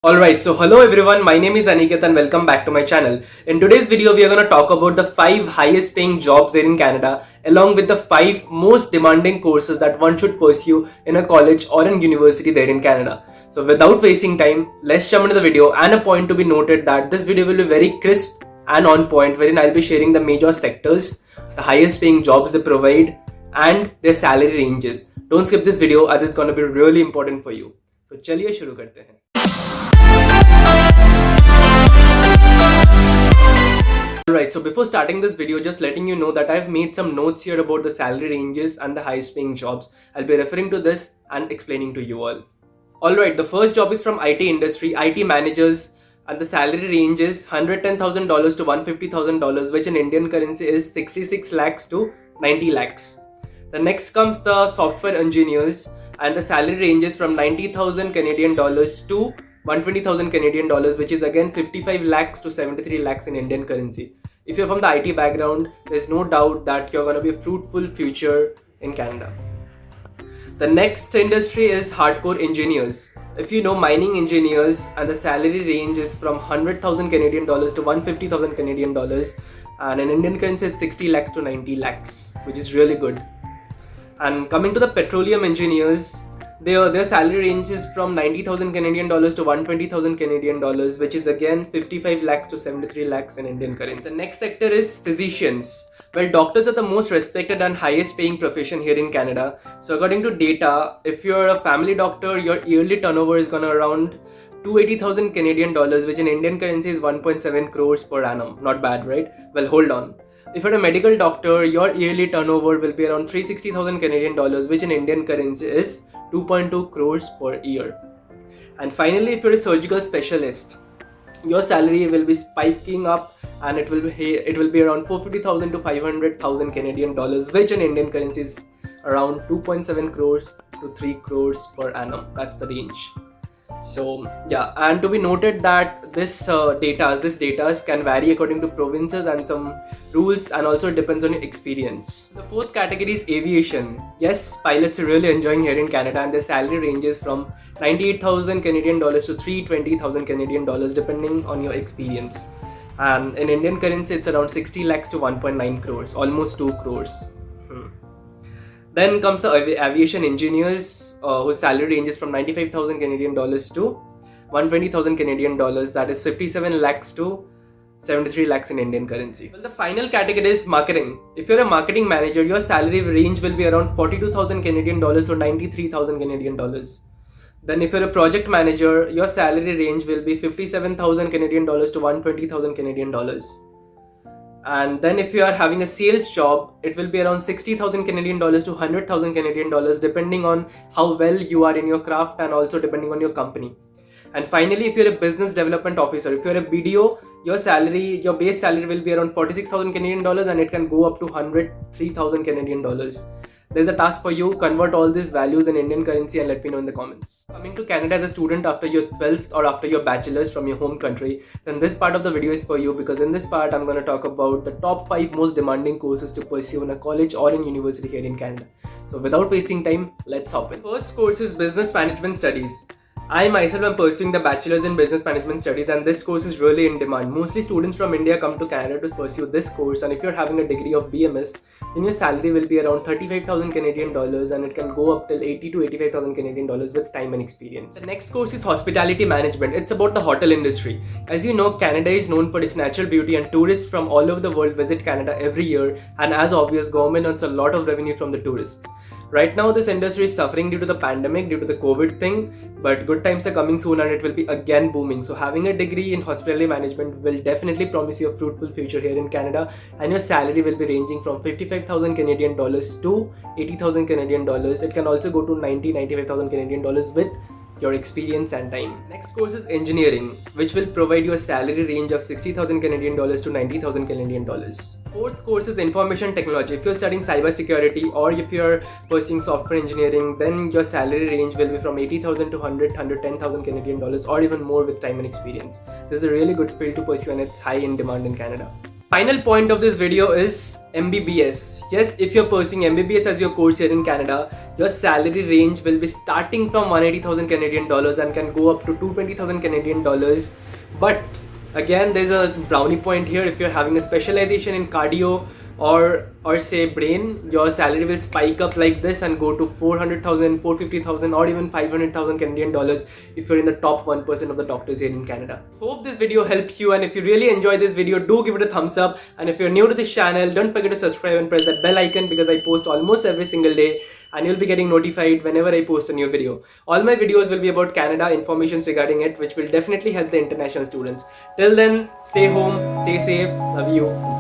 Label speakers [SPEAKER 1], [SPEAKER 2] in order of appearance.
[SPEAKER 1] Alright, so hello everyone, my name is Aniket and welcome back to my channel. In today's video, we are going to talk about the 5 highest paying jobs here in Canada along with the 5 most demanding courses that one should pursue in a college or in university there in Canada. So without wasting time, let's jump into the video, and a point to be noted that this video will be very crisp and on point, wherein I'll be sharing the major sectors, the highest paying jobs they provide and their salary ranges. Don't skip this video as it's going to be really important for you. So चलिए शुरू करते हैं. Alright, so before starting this video, just letting you know that I've made some notes here about the salary ranges and the highest paying jobs. I'll be referring to this and explaining to you all. Alright, the first job is from IT industry, IT managers, and the salary range is $110,000 to $150,000, which in Indian currency is 66 lakhs to 90 lakhs. The next comes the software engineers, and the salary ranges from 90,000 Canadian dollars to 120,000 Canadian dollars, which is again 55 lakhs to 73 lakhs in Indian currency. If you're from the IT background, there's no doubt that you're going to be a fruitful future in Canada. The next industry is hardcore engineers. If you know mining engineers, and the salary range is from 100,000 Canadian dollars to 150,000 Canadian dollars, and in Indian currency is 60 lakhs to 90 lakhs, which is really good. And coming to the petroleum engineers, their salary range is from 90,000 Canadian dollars to 120,000 Canadian dollars, which is again 55 lakhs to 73 lakhs in Indian currency. The next sector is physicians. Well, doctors are the most respected and highest paying profession here in Canada. So according to data, if you're a family doctor, your yearly turnover is gonna around 280,000 Canadian dollars, which in Indian currency is 1.7 crores per annum. Not bad, right? Well, hold on. If you're a medical doctor, your yearly turnover will be around 360,000 Canadian dollars, which in Indian currency is 2.2 crores per year. And finally, if you're a surgical specialist, your salary will be spiking up, and it will be around 450,000 to 500,000 Canadian dollars, which in Indian currency is around 2.7 crores to 3 crores per annum. That's the range. So yeah, and to be noted that this data can vary according to provinces and some rules, and also depends on your experience. The fourth category is aviation. Yes, pilots are really enjoying here in Canada, and their salary ranges from 98,000 Canadian dollars to 320,000 Canadian dollars depending on your experience. And in Indian currency, it's around 60 lakhs to 1.9 crores, almost 2 crores. Then comes the aviation engineers, whose salary ranges from 95,000 Canadian dollars to 120,000 Canadian dollars, that is 57 lakhs to 73 lakhs in Indian currency. Well, the final category is marketing. If you're a marketing manager, your salary range will be around 42,000 Canadian dollars to 93,000 Canadian dollars. Then if you're a project manager, your salary range will be 57,000 Canadian dollars to 120,000 Canadian dollars. And then if you are having a sales job, it will be around 60,000 Canadian dollars to 100,000 Canadian dollars depending on how well you are in your craft, and also depending on your company. And finally, if you're a business development officer, if you're a BDO, your base salary will be around 46,000 Canadian dollars, and it can go up to 103,000 Canadian dollars. There's a task for you: convert all these values in Indian currency and let me know in the comments. Coming to Canada as a student after your 12th or after your bachelor's from your home country, then this part of the video is for you, because in this part I'm going to talk about the top 5 most demanding courses to pursue in a college or in university here in Canada. So without wasting time, let's hop in. First course is Business Management Studies. I myself am pursuing the Bachelor's in Business Management Studies, and this course is really in demand. Mostly students from India come to Canada to pursue this course, and if you're having a degree of BMS, then your salary will be around 35,000 Canadian dollars, and it can go up till 80 to 85,000 Canadian dollars with time and experience. The next course is Hospitality Management. It's about the hotel industry. As you know, Canada is known for its natural beauty, and tourists from all over the world visit Canada every year, and as obvious, government earns a lot of revenue from the tourists. Right now, this industry is suffering due to the pandemic, due to the COVID thing, but good times are coming soon and it will be again booming. So having a degree in hospitality management will definitely promise you a fruitful future here in Canada, and your salary will be ranging from 55,000 Canadian dollars to 80,000 Canadian dollars. It can also go to 95,000 Canadian dollars with your experience and time. Next course is engineering, which will provide you a salary range of 60,000 Canadian dollars to 90,000 Canadian dollars. Fourth course is information technology. If you're studying cybersecurity or if you're pursuing software engineering, then your salary range will be from 80,000 to 110,000 Canadian dollars, or even more with time and experience. This is a really good field to pursue, and it's high in demand in Canada. Final point of this video is MBBS. Yes, if you're pursuing MBBS as your course here in Canada, your salary range will be starting from 180,000 Canadian dollars and can go up to 220,000 Canadian dollars. But again, there's a brownie point here. If you're having a specialization in cardio or say brain, your salary will spike up like this and go to 400,000, 450,000 or even 500,000 Canadian dollars if you're in the top 1% of the doctors here in Canada. Hope this video helped you, and if you really enjoyed this video, do give it a thumbs up, and if you're new to this channel, don't forget to subscribe and press that bell icon because I post almost every single day and you'll be getting notified whenever I post a new video. All my videos will be about Canada, informations regarding it, which will definitely help the international students. Till then, stay home, stay safe, love you.